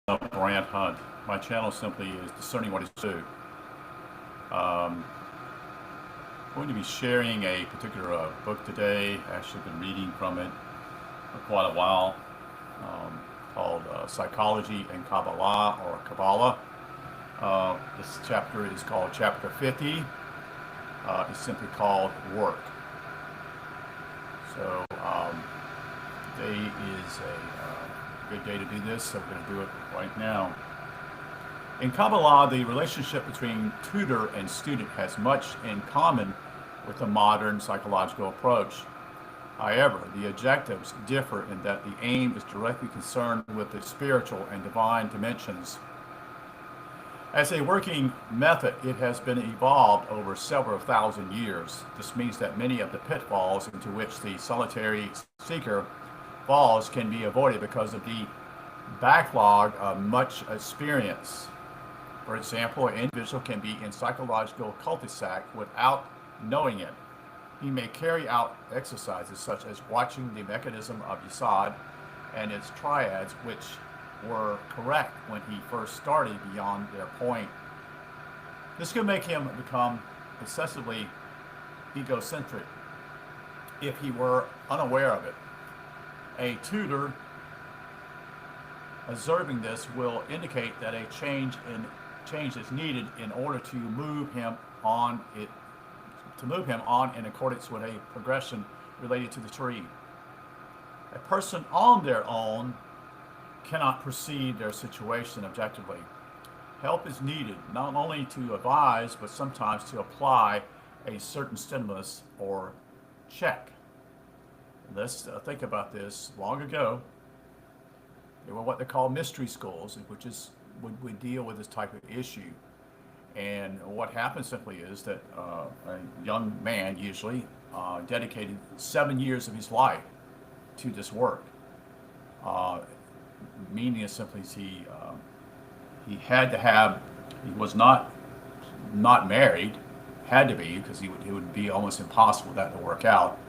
Brant Hunt. My channel simply is Discerning What Is True. I'm going to be sharing a particular book today. Actually, been reading from it for quite a while, called Psychology and Kabbalah, or Kabbalah. This chapter is called Chapter 50. It's simply called Work. So today is a good day to do this, so we're going to do it right now. In Kabbalah, the relationship between tutor and student has much in common with the modern psychological approach. However, the objectives differ in that the aim is directly concerned with the spiritual and divine dimensions. As a working method, it has been evolved over several thousand years. This means that many of the pitfalls into which the solitary seeker falls can be avoided because of the backlog of much experience. For example, an individual can be in psychological cul-de-sac without knowing it. He may carry out exercises such as watching the mechanism of Yesod and its triads, which were correct when he first started, beyond their point. This could make him become excessively egocentric if he were unaware of it. A tutor observing this will indicate that a change is needed in order to move him on in accordance with a progression related to the tree. A person on their own cannot perceive their situation objectively. Help is needed not only to advise, but sometimes to apply a certain stimulus or check. Let's think about this. Long ago, there were what they call mystery schools, which would deal with this type of issue. And what happens simply is that a young man usually dedicated 7 years of his life to this work. Meaning is simply he had to have, he was not married, had to be, because it would be almost impossible for that to work out.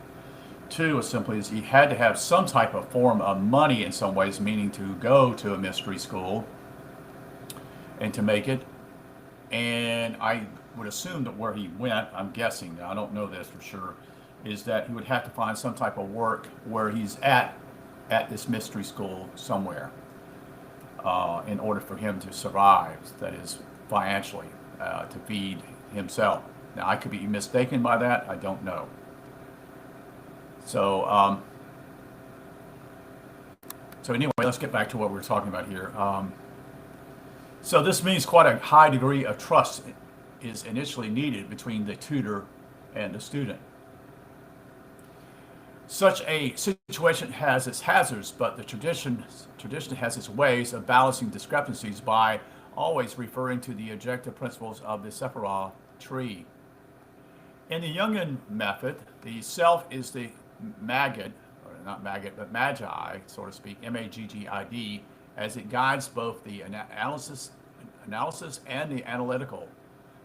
Two is simply he had to have some type of form of money in some ways, meaning to go to a mystery school and to make it. And I would assume that where he went, I'm guessing, now I don't know this for sure, is that he would have to find some type of work where he's at this mystery school somewhere in order for him to survive, that is financially, to feed himself. Now I could be mistaken by that, I don't know. So anyway, let's get back to what we're talking about here. So this means quite a high degree of trust is initially needed between the tutor and the student. Such a situation has its hazards, but the tradition has its ways of balancing discrepancies by always referring to the objective principles of the Sephirah tree. In the Jungian method, the self is the magid, or not magid, but magi, so to speak, M-A-G-G-I-D, as it guides both the analysis and the analytical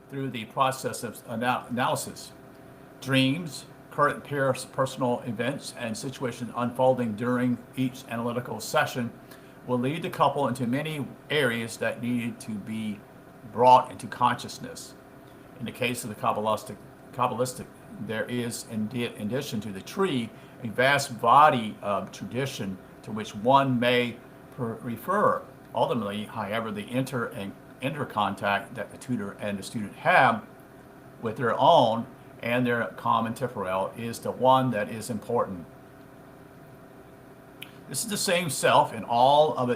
through the process of analysis. Dreams, current personal events, and situations unfolding during each analytical session will lead the couple into many areas that needed to be brought into consciousness. In the case of the Kabbalistic, there is, in addition to the tree, a vast body of tradition to which one may refer. Ultimately, however, the inter-contact that the tutor and the student have with their own and their common temporal is the one that is important. This is the same self in all of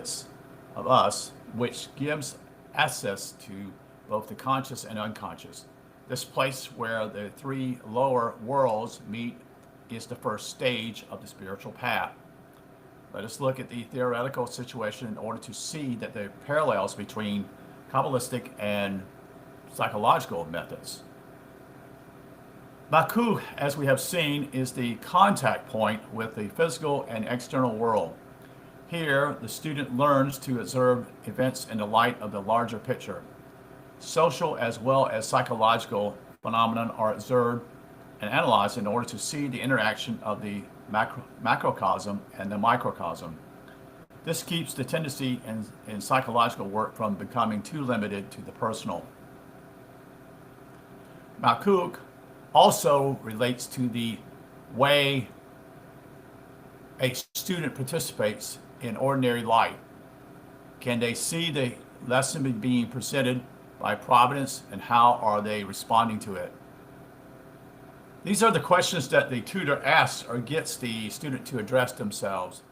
us, which gives access to both the conscious and unconscious. This place where the three lower worlds meet is the first stage of the spiritual path. Let us look at the theoretical situation in order to see that there are parallels between Kabbalistic and psychological methods. Baku, as we have seen, is the contact point with the physical and external world. Here, the student learns to observe events in the light of the larger picture. Social as well as psychological phenomena are observed and analyzed in order to see the interaction of the macrocosm and the microcosm. This keeps the tendency in psychological work from becoming too limited to the personal. McCook also relates to the way a student participates in ordinary life. Can they see the lesson being presented by Providence, and how are they responding to it? These are the questions that the tutor asks or gets the student to address themselves.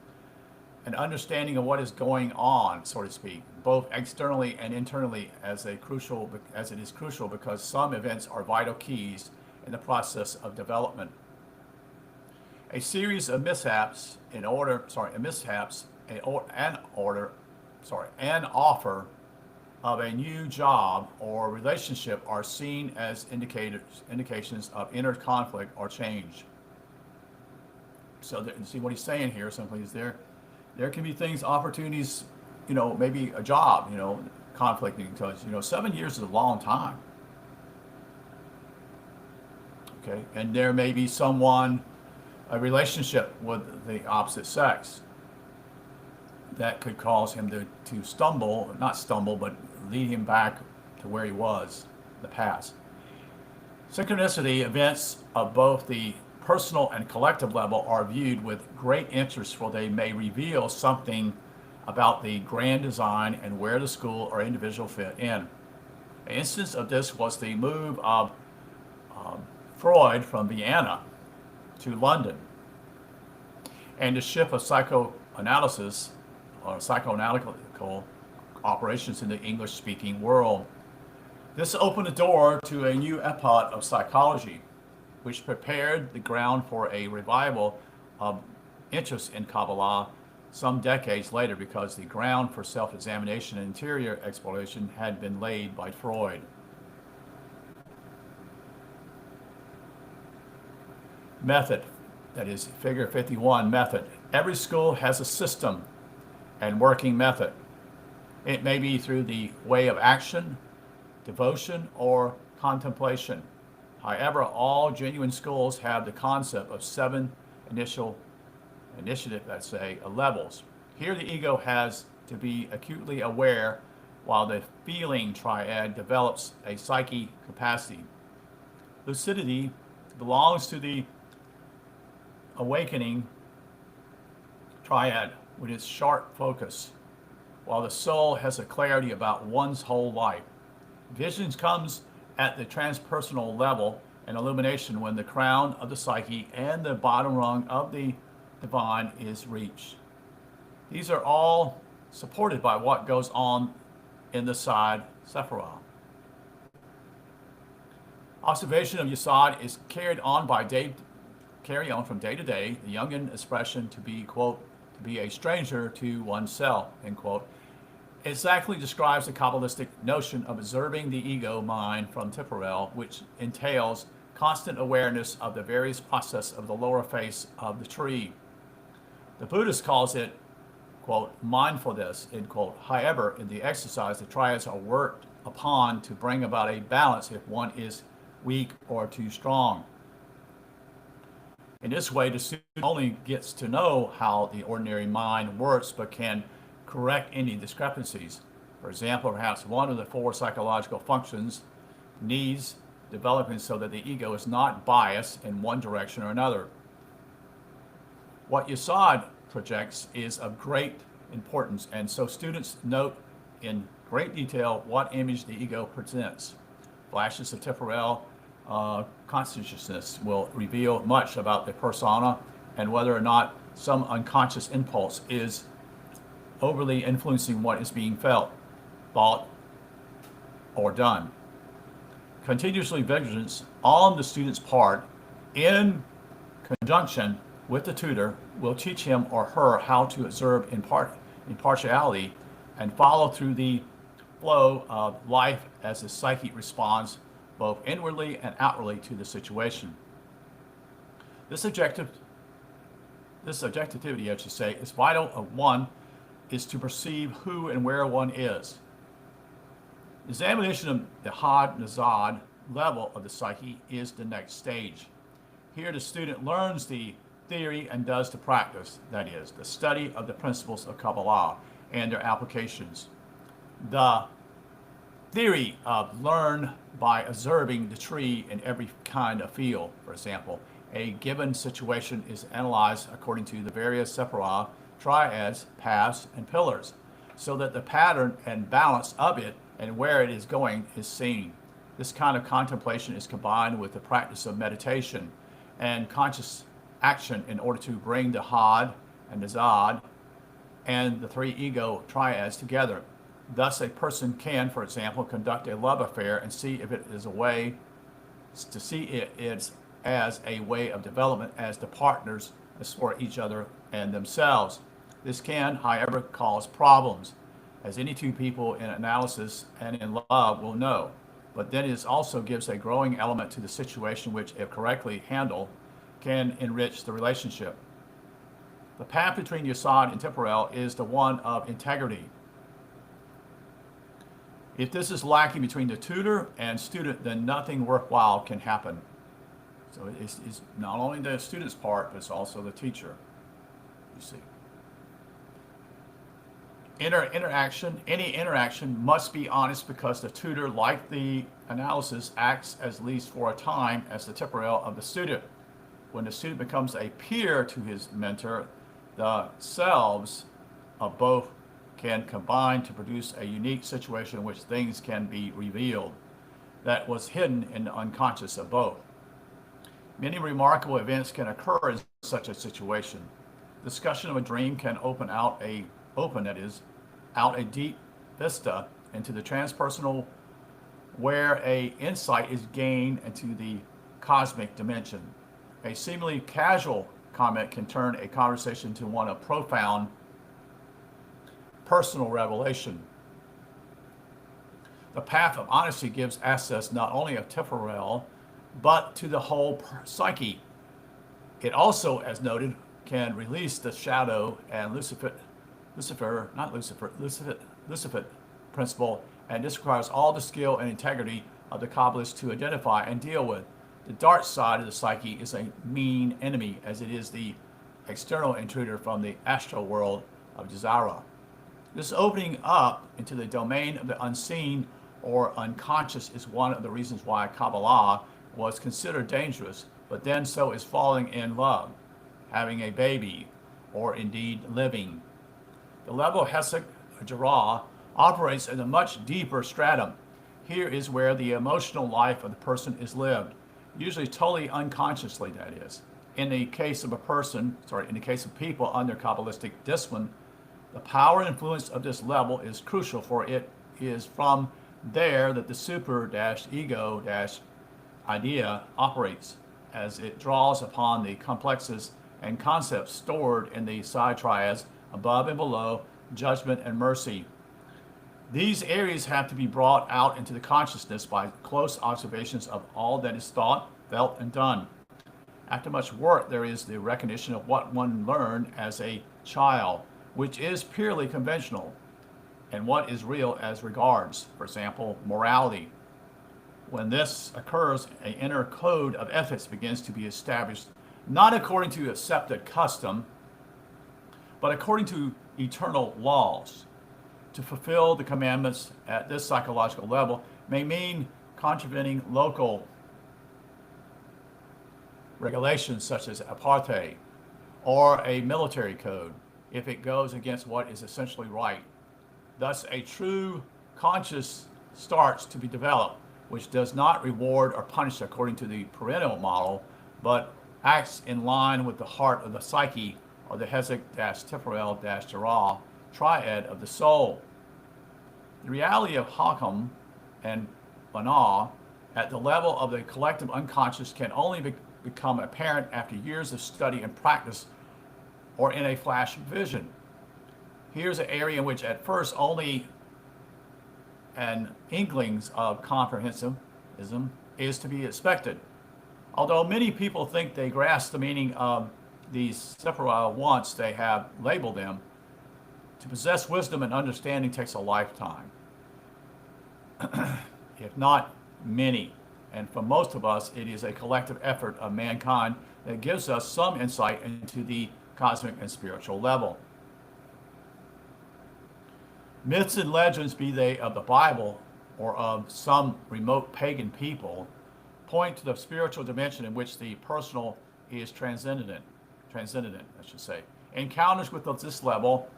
An understanding of what is going on, so to speak, both externally and internally, as it is crucial because some events are vital keys in the process of development. A series of mishaps an offer of a new job or relationship are seen as indications of inner conflict or change. So see what he's saying here simply is there can be things, opportunities, maybe a job, conflicting because, 7 years is a long time. Okay, and there may be a relationship with the opposite sex that could cause him to not stumble, but lead him back to where he was in the past. Synchronicity events of both the personal and collective level are viewed with great interest, for they may reveal something about the grand design and where the school or individual fit in. An instance of this was the move of Freud from Vienna to London and the shift of psychoanalysis or psychoanalytical operations in the English-speaking world. This opened the door to a new epoch of psychology, which prepared the ground for a revival of interest in Kabbalah some decades later, because the ground for self-examination and interior exploration had been laid by Freud. Method, that is figure 51, method. Every school has a system and working method. It may be through the way of action, devotion, or contemplation. However, all genuine schools have the concept of 7 levels. Here the ego has to be acutely aware, while the feeling triad develops a psyche capacity. Lucidity belongs to the awakening triad with its sharp focus, while the soul has a clarity about one's whole life. Visions comes at the transpersonal level, and illumination when the crown of the psyche and the bottom rung of the divine is reached. These are all supported by what goes on in the side Sephirah. Observation of Yesod is carried on from day to day. The Jungian expression to be, quote, to be a stranger to oneself, end quote, exactly describes the Kabbalistic notion of observing the ego mind from Tipperel, which entails constant awareness of the various process of the lower face of the tree. The Buddhist calls it, quote, mindfulness, end quote. However, in the exercise, the triads are worked upon to bring about a balance if one is weak or too strong. In this way, the student only gets to know how the ordinary mind works, but can correct any discrepancies. For example, perhaps one of the 4 psychological functions needs developing so that the ego is not biased in one direction or another. What Yesod projects is of great importance, and so students note in great detail what image the ego presents. Flashes of temporal consciousness will reveal much about the persona and whether or not some unconscious impulse is overly influencing what is being felt, thought, or done. Continuously vigilance on the student's part, in conjunction with the tutor, will teach him or her how to observe impartiality and follow through the flow of life as the psyche responds both inwardly and outwardly to the situation. This objectivity, I should say, is vital. One is to perceive who and where one is. Examination of the Had Nazad level of the psyche is the next stage. Here the student learns the theory and does the practice, that is, the study of the principles of Kabbalah and their applications. The theory of learn by observing the tree in every kind of field. For example, a given situation is analyzed according to the various sephirah, triads, paths, and pillars, so that the pattern and balance of it and where it is going is seen. This kind of contemplation is combined with the practice of meditation and conscious action in order to bring the Had and the Zad and the three ego triads together. Thus, a person can, for example, conduct a love affair and see if it is a way to see it is as a way of development as the partners for each other and themselves. This can, however, cause problems, as any two people in analysis and in love will know. But then it also gives a growing element to the situation which, if correctly handled, can enrich the relationship. The path between Yesod and Temporal is the one of integrity. If this is lacking between the tutor and student, then nothing worthwhile can happen. So it's not only the student's part, but it's also the teacher, you see. Any interaction must be honest, because the tutor, like the analysis, acts at least for a time as the temporal of the student. When the student becomes a peer to his mentor, the selves of both can combine to produce a unique situation in which things can be revealed that was hidden in the unconscious of both. Many remarkable events can occur in such a situation. Discussion of a dream can open out a deep vista into the transpersonal, where a insight is gained into the cosmic dimension. A seemingly casual comment can turn a conversation to one of profound personal revelation. The path of honesty gives access not only of temporal, but to the whole psyche. It also, as noted, can release the shadow and Lucifer principle, and this requires all the skill and integrity of the Kabbalist to identify and deal with. The dark side of the psyche is a mean enemy, as it is the external intruder from the astral world of Jazara. This opening up into the domain of the unseen or unconscious is one of the reasons why Kabbalah was considered dangerous, but then so is falling in love, having a baby, or indeed living. The level of Hesek Jarrah operates in a much deeper stratum. Here is where the emotional life of the person is lived, usually totally unconsciously, that is. In the case of people under Kabbalistic discipline, the power and influence of this level is crucial, for it is from there that the super-ego idea operates, as it draws upon the complexes and concepts stored in the side triads above and below, judgment and mercy. These areas have to be brought out into the consciousness by close observations of all that is thought, felt, and done. After much work, there is the recognition of what one learned as a child, which is purely conventional, and what is real as regards, for example, morality. When this occurs, an inner code of ethics begins to be established, not according to accepted custom, but according to eternal laws. To fulfill the commandments at this psychological level may mean contravening local regulations such as apartheid or a military code if it goes against what is essentially right. Thus, a true conscience starts to be developed, which does not reward or punish according to the parental model, but acts in line with the heart of the psyche, or the Hesek-Temporal-Jarrah triad of the soul. The reality of Hakam and Banah at the level of the collective unconscious can only become apparent after years of study and practice, or in a flash of vision. Here's an area in which at first only an inklings of comprehensivism is to be expected. Although many people think they grasp the meaning of these sephirah once they have labeled them, to possess wisdom and understanding takes a lifetime, if not many. And for most of us, it is a collective effort of mankind that gives us some insight into the cosmic and spiritual level. Myths and legends, be they of the Bible or of some remote pagan people, point to the spiritual dimension in which the personal is transcendent, I should say. Encounters with this level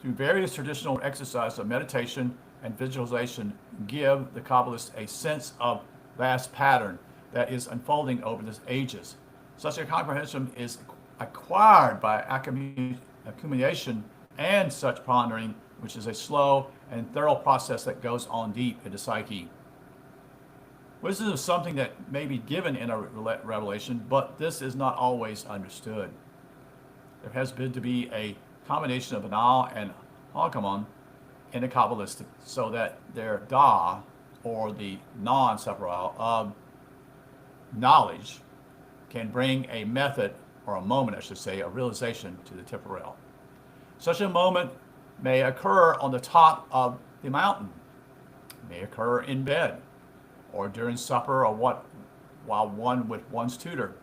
through various traditional exercises of meditation and visualization give the Kabbalist a sense of vast pattern that is unfolding over the ages. Such a comprehension is acquired by accumulation and such pondering, which is a slow and thorough process that goes on deep into psyche. Wisdom is something that may be given in a revelation, but this is not always understood. There has been to be a combination of Anal and Hakamon in the Kabbalistic, so that their Da, or the non-separal of knowledge, can bring a method, or a moment, I should say, a realization to the temporal. Such a moment may occur on the top of the mountain, may occur in bed, or during supper, or while one with one's tutor.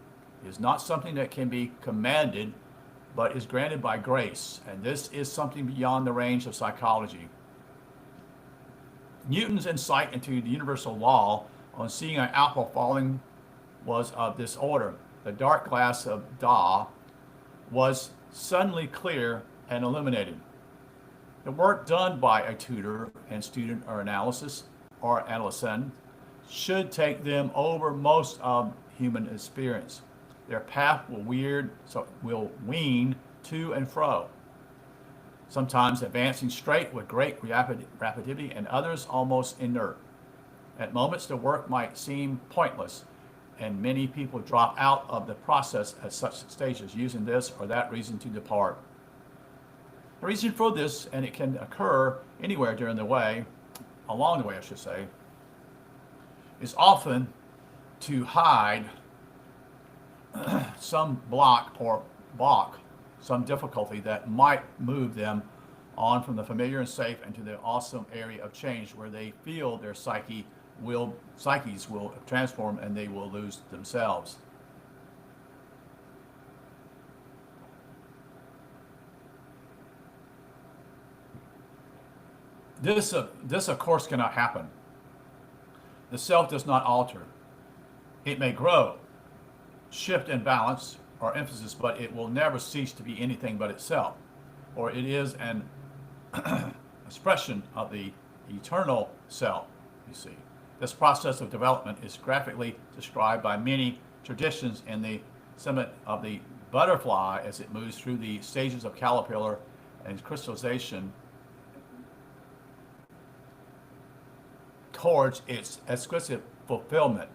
It is not something that can be commanded, but is granted by grace, and this is something beyond the range of psychology. Newton's insight into the universal law on seeing an apple falling was of this order. The dark glass of Da was suddenly clear and illuminated. The work done by a tutor and student or analysis or analysan should take them over most of human experience. Their path will wean to and fro, sometimes advancing straight with great rapidity, and others almost inert. At moments, the work might seem pointless, and many people drop out of the process at such stages, using this or that reason to depart. The reason for this, and it can occur anywhere along the way, I should say, is often to hide some block, some difficulty that might move them on from the familiar and safe into the awesome area of change where they feel their psyches will transform and they will lose themselves. This of course cannot happen. The self does not alter. It may grow, shift in balance or emphasis, but it will never cease to be anything but itself, or it is an expression of the eternal self, you see. This process of development is graphically described by many traditions in the summit of the butterfly as it moves through the stages of caterpillar and crystallization towards its exquisite fulfillment.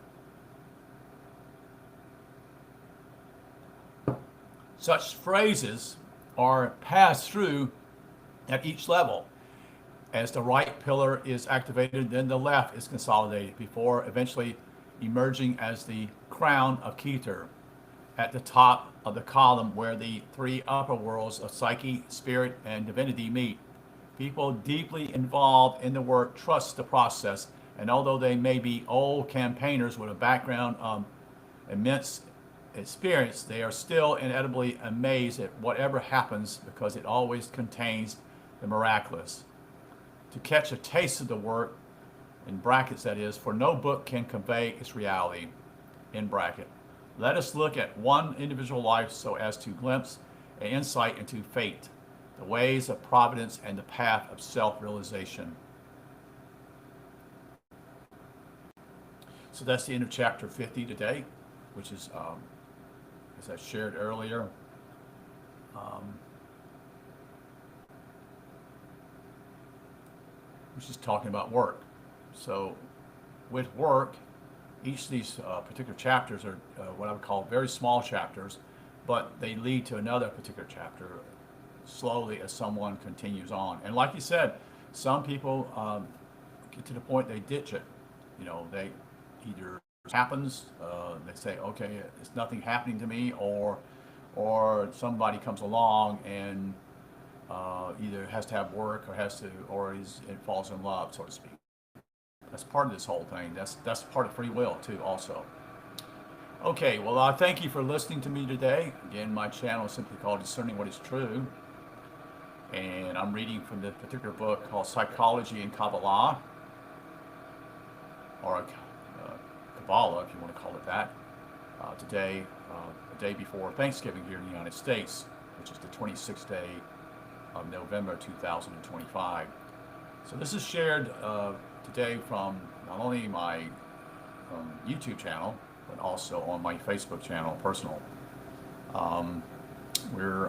Such phrases are passed through at each level. As the right pillar is activated, then the left is consolidated before eventually emerging as the crown of Keter at the top of the column where the three upper worlds of psyche, spirit, and divinity meet. People deeply involved in the work trust the process, and although they may be old campaigners with a background of immense experience, they are still inevitably amazed at whatever happens because it always contains the miraculous. To catch a taste of the work, in brackets that is, for no book can convey its reality, in bracket. Let us look at one individual life so as to glimpse an insight into fate, the ways of providence, and the path of self-realization. So that's the end of chapter 50 today, which is, as I shared earlier, which is talking about work. So with work, each of these particular chapters are what I would call very small chapters, but they lead to another particular chapter slowly as someone continues on. And like you said, some people get to the point they ditch it. You know, they either happens, they say, okay, it's nothing happening to me, or somebody comes along and either has to have work or it falls in love, so to speak. That's part of this whole thing. That's part of free will too, also. Okay, well, thank you for listening to me today. Again, my channel is simply called Discerning What is True. And I'm reading from the particular book called Psychology and Kabbalah, or Kabbalah, if you want to call it that. Today, the day before Thanksgiving here in the United States, which is the 26th day of November 2025. So this is shared today from not only my YouTube channel, but also on my Facebook channel, personal.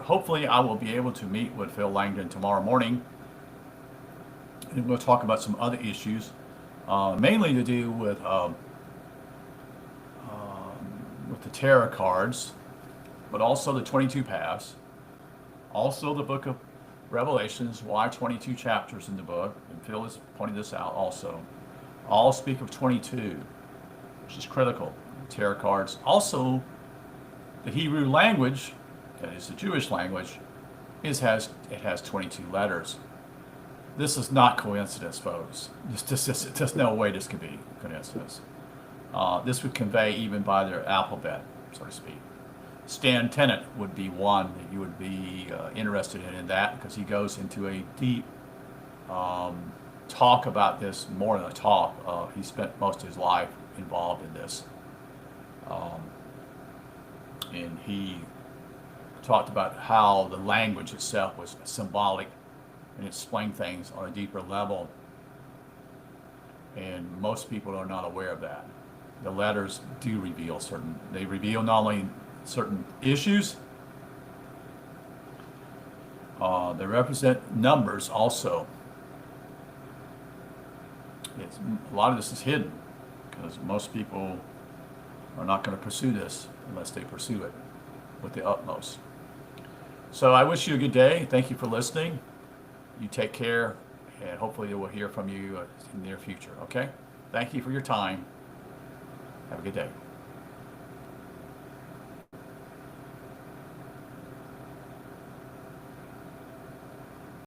Hopefully I will be able to meet with Phil Langdon tomorrow morning, and we'll talk about some other issues, mainly to do with the tarot cards, but also the 22 paths, also the book of Revelations, why 22 chapters in the book, and Phil is pointing this out also. All speak of 22, which is critical. Tarot cards. Also, the Hebrew language, that is the Jewish language, it has 22 letters. This is not coincidence, folks. There's no way this could be coincidence. This would convey even by their alphabet, so to speak. Stan Tennant would be one that you would be interested in that, because he goes into a deep talk about this, more than a talk. He spent most of his life involved in this. And he talked about how the language itself was symbolic and explained things on a deeper level. And most people are not aware of that. The letters do reveal they reveal not only certain issues, they represent numbers also. A lot of this is hidden because most people are not going to pursue this unless they pursue it with the utmost. So I wish you a good day. Thank you for listening. You take care, and hopefully we'll hear from you in the near future, okay? Thank you for your time. Have a good day.